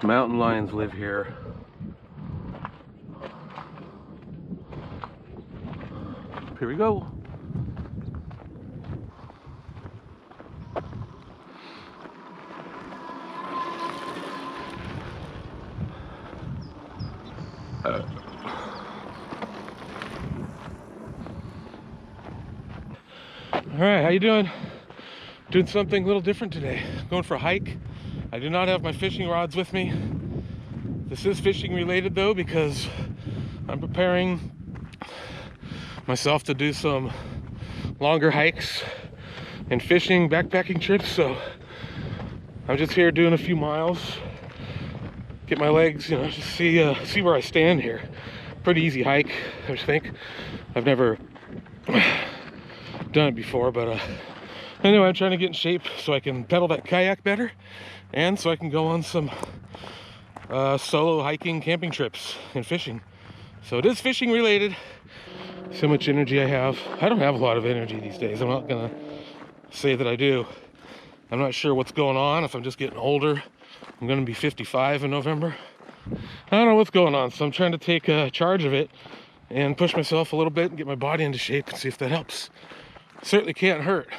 Mountain lions live here. Here we go. All right, how you doing? Doing something a little different today. Going for a hike. I do not have my fishing rods with me. This is fishing related though, because I'm preparing myself to do some longer hikes and fishing, backpacking trips. So I'm just here doing a few miles, get my legs, you know, just see where I stand here. Pretty easy hike, I think. I've never done it before, but anyway, I'm trying to get in shape so I can pedal that kayak better, and so I can go on some solo hiking, camping trips and fishing. So it is fishing related. So much energy I have. I don't have a lot of energy these days. I'm not gonna say that I do. I'm not sure what's going on, if I'm just getting older. I'm gonna be 55 in November. I don't know what's going on, so I'm trying to take charge of it and push myself a little bit and get my body into shape and see if that helps. Certainly can't hurt.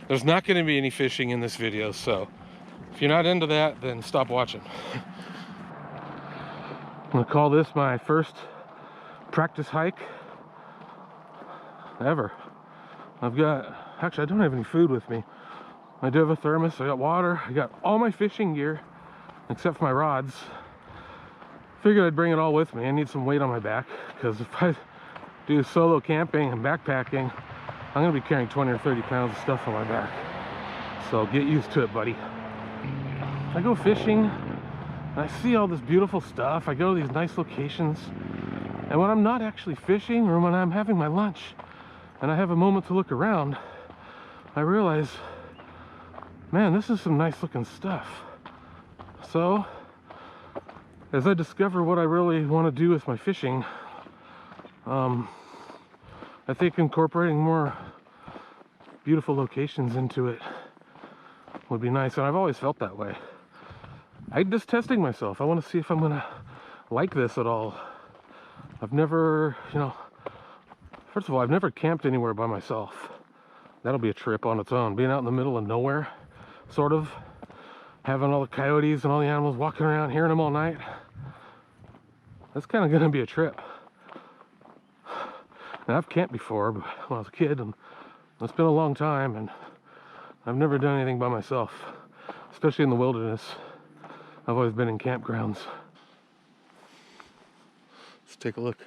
There's not going to be any fishing in this video, so if you're not into that, then stop watching. I'm going to call this my first practice hike ever. Actually I don't have any food with me. I do have a thermos, I got water, I got all my fishing gear except for my rods. Figured I'd bring it all with me. I need some weight on my back, because if I do solo camping and backpacking, I'm gonna be carrying 20 or 30 pounds of stuff on my back. So get used to it, buddy. I go fishing and I see all this beautiful stuff. I go to these nice locations, and when I'm not actually fishing, or when I'm having my lunch and I have a moment to look around, I realize, man, this is some nice looking stuff. So as I discover what I really want to do with my fishing, I think incorporating more beautiful locations into it would be nice, and I've always felt that way. I'm just testing myself. I want to see if I'm gonna like this at all. I've never, first of all, I've never camped anywhere by myself. That'll be a trip on its own. Being out in the middle of nowhere, sort of, having all the coyotes and all the animals walking around, hearing them all night. That's kind of gonna be a trip. And I've camped before, but when I was a kid, and it's been a long time, and I've never done anything by myself, especially in the wilderness. I've always been in campgrounds. Let's take a look.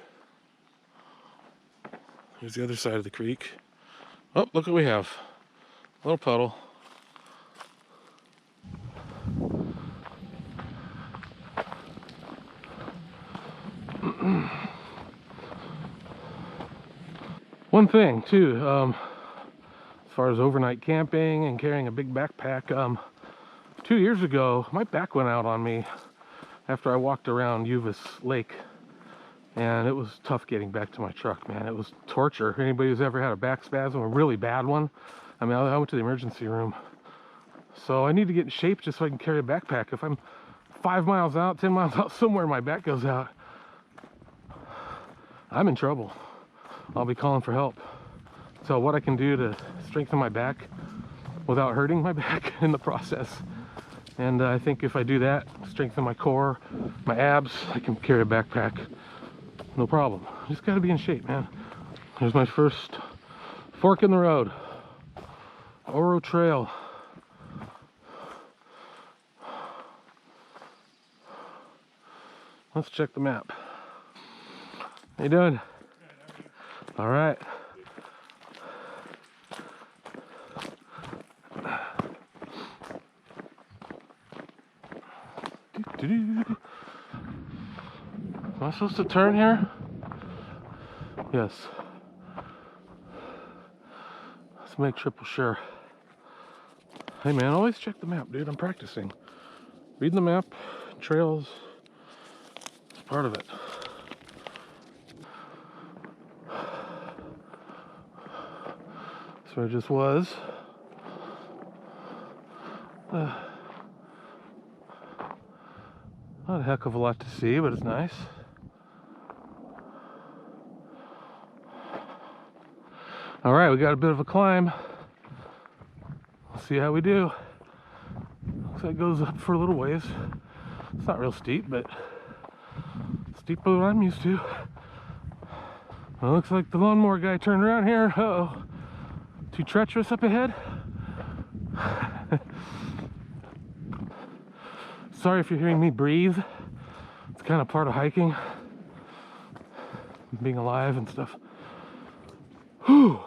Here's the other side of the creek. Oh, look what we have. A little puddle. One thing too, as far as overnight camping and carrying a big backpack, 2 years ago my back went out on me after I walked around Uvis Lake, and it was tough getting back to my truck, man. It was torture. Anybody who's ever had a back spasm, a really bad one, I mean, I went to the emergency room. So I need to get in shape just so I can carry a backpack. If I'm 5 miles out, 10 miles out somewhere, my back goes out, I'm in trouble. I'll be calling for help. So what I can do to strengthen my back without hurting my back in the process. And I think if I do that, strengthen my core, my abs, I can carry a backpack, no problem. Just gotta be in shape, man. Here's my first fork in the road. Oro Trail. Let's check the map. How you doing? All right. Am I supposed to turn here? Yes. Let's make triple sure. Hey man, always check the map, dude. I'm practicing. Reading the map, trails, it's part of it. So I just was. Not a heck of a lot to see, but it's nice. All right, we got a bit of a climb. We'll see how we do. Looks like it goes up for a little ways. It's not real steep, but steeper than I'm used to. Well, looks like the lawnmower guy turned around here. Uh-oh. Too treacherous up ahead. Sorry if you're hearing me breathe. It's kind of part of hiking. Being alive and stuff. Whew.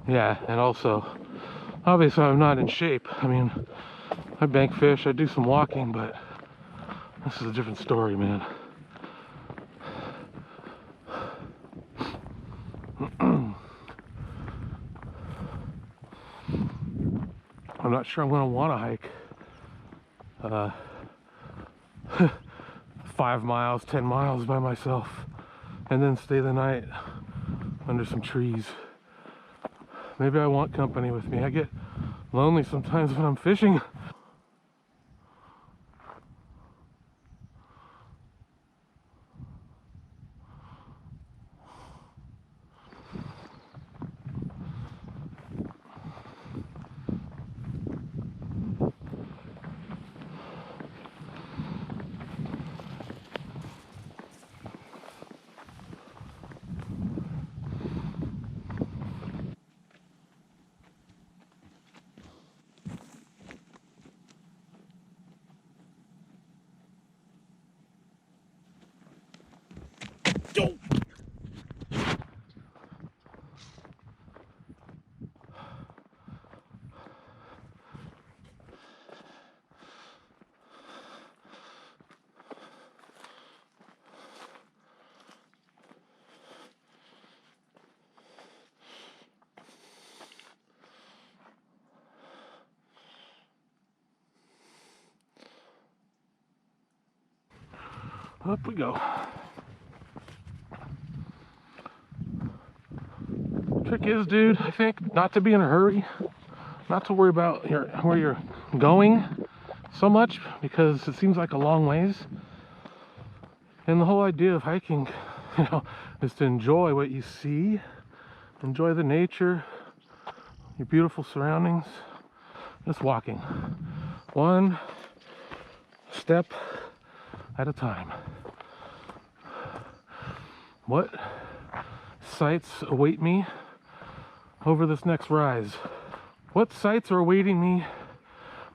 Yeah, and also, obviously I'm not in shape. I mean, I bank fish, I do some walking, but this is a different story, man. I'm not sure I'm going to want to hike 5 miles, 10 miles by myself and then stay the night under some trees. Maybe I want company with me. I get lonely sometimes when I'm fishing. Up we go. Trick is, dude, I think not to be in a hurry, not to worry about where you're going so much, because it seems like a long ways. And the whole idea of hiking, is to enjoy what you see, enjoy the nature, your beautiful surroundings, just walking one step at a time. What sights await me over this next rise? What sights are awaiting me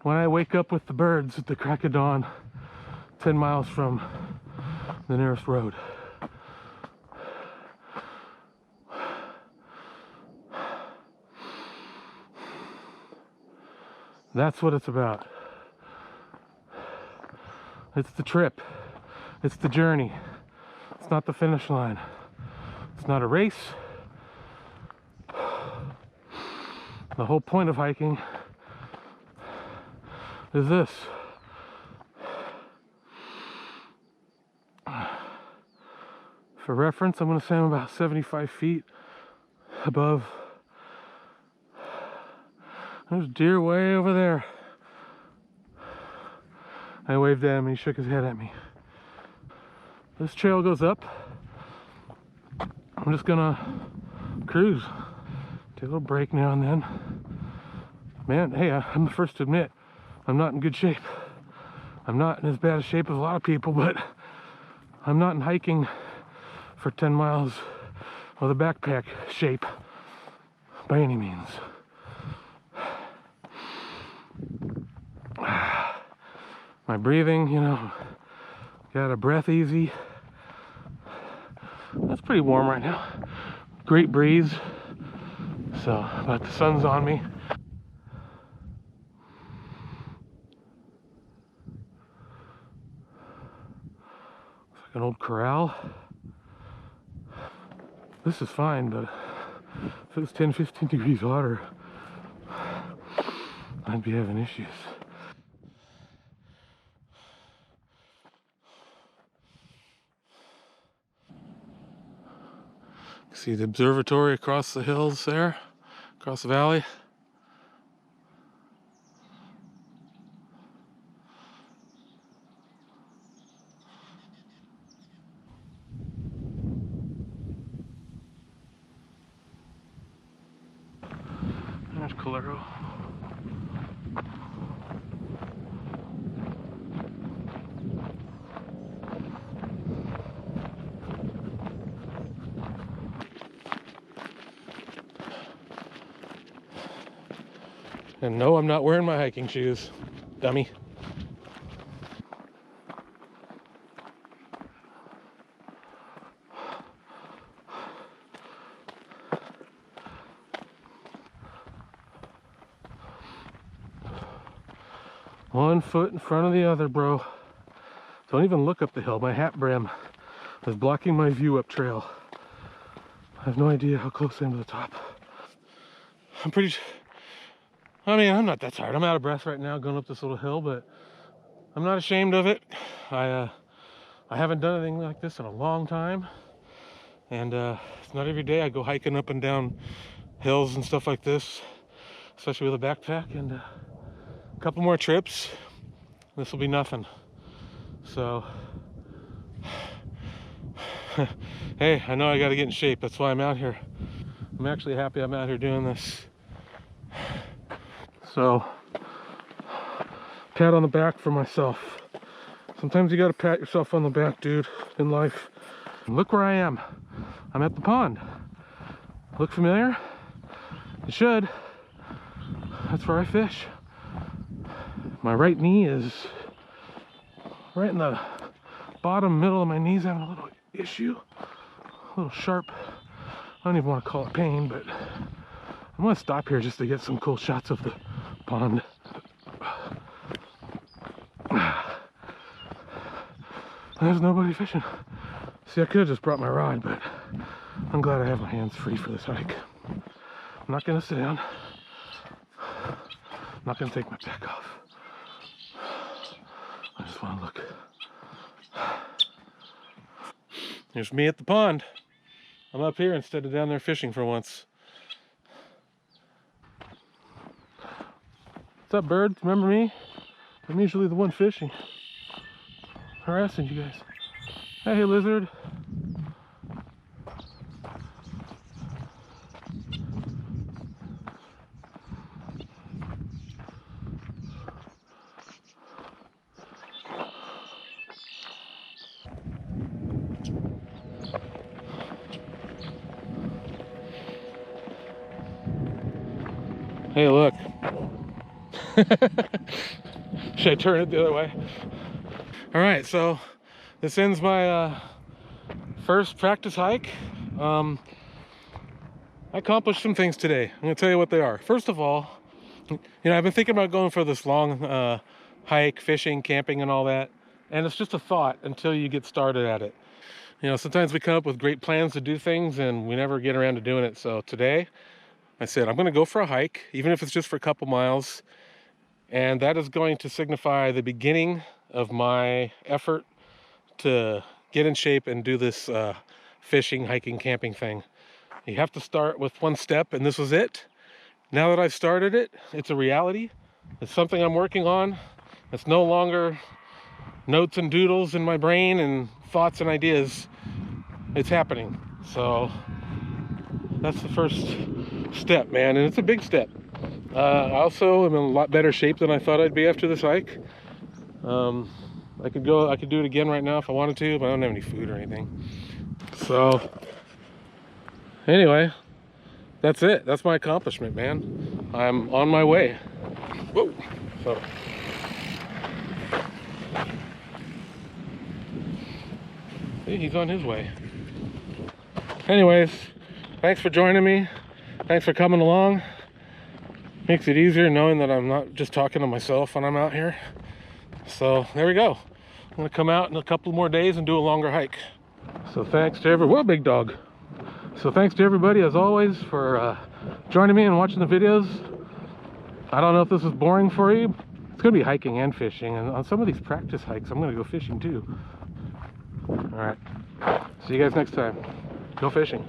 when I wake up with the birds at the crack of dawn 10 miles from the nearest road? That's what it's about. It's the trip. It's the journey. It's not the finish line. It's not a race. The whole point of hiking is this. For reference, I'm going to say I'm about 75 feet above. There's deer way over there. I waved at him and he shook his head at me. This trail goes up. I'm just gonna cruise. Take a little break now and then. Man, hey, I'm the first to admit, I'm not in good shape. I'm not in as bad a shape as a lot of people, but I'm not in hiking for 10 miles with a backpack shape by any means. My breathing, got a breath easy. It's pretty warm right now. Great breeze. So, but the sun's on me. Looks like an old corral. This is fine, but if it was 10, 15 degrees hotter, I'd be having issues. See the observatory across the hills there, across the valley. There's Calero. And no, I'm not wearing my hiking shoes, dummy. One foot in front of the other, bro. Don't even look up the hill. My hat brim is blocking my view up trail. I have no idea how close I am to the top. I'm not that tired. I'm out of breath right now going up this little hill, but I'm not ashamed of it. I haven't done anything like this in a long time. And it's not every day I go hiking up and down hills and stuff like this, especially with a backpack. And a couple more trips, this will be nothing. So, hey, I know I got to get in shape. That's why I'm out here. I'm actually happy I'm out here doing this. So, pat on the back for myself. Sometimes you got to pat yourself on the back, dude, in life. And look where I am. I'm at the pond. Look familiar? It should. That's where I fish. My right knee is right in the bottom middle of my knees, having a little issue. A little sharp. I don't even want to call it pain, but I'm going to stop here just to get some cool shots of the pond. There's nobody fishing. See, I could have just brought my rod, but I'm glad I have my hands free for this hike. I'm not going to sit down. I'm not going to take my pack off. I just want to look. There's me at the pond. I'm up here instead of down there fishing for once. What's up, birds? Remember me? I'm usually the one fishing. Harassing you guys. Hey, lizard. Hey, look. Should I turn it the other way? All right, so this ends my first practice hike. I accomplished some things today. I'm gonna tell you what they are. First of all, I've been thinking about going for this long hike, fishing, camping, and all that. And it's just a thought until you get started at it. Sometimes we come up with great plans to do things and we never get around to doing it. So today, I said, I'm gonna go for a hike, even if it's just for a couple miles. And that is going to signify the beginning of my effort to get in shape and do this fishing, hiking, camping thing. You have to start with one step, and this was it. Now that I've started it, it's a reality. It's something I'm working on. It's no longer notes and doodles in my brain and thoughts and ideas. It's happening. So that's the first step, man, and it's a big step. I also am in a lot better shape than I thought I'd be after this hike. I could do it again right now if I wanted to, but I don't have any food or anything. So anyway, that's it. That's my accomplishment, man. I'm on my way. Whoa. So see, he's on his way. Anyways, thanks for joining me. Thanks for coming along. Makes it easier knowing that I'm not just talking to myself when I'm out here. So there we go. I'm gonna come out in a couple more days and do a longer hike. So thanks to everyone. Whoa, big dog. So thanks to everybody, as always, for joining me and watching the videos. I don't know if this is boring for you. It's gonna be hiking and fishing, and on some of these practice hikes, I'm gonna go fishing too. All right. See you guys next time. Go fishing.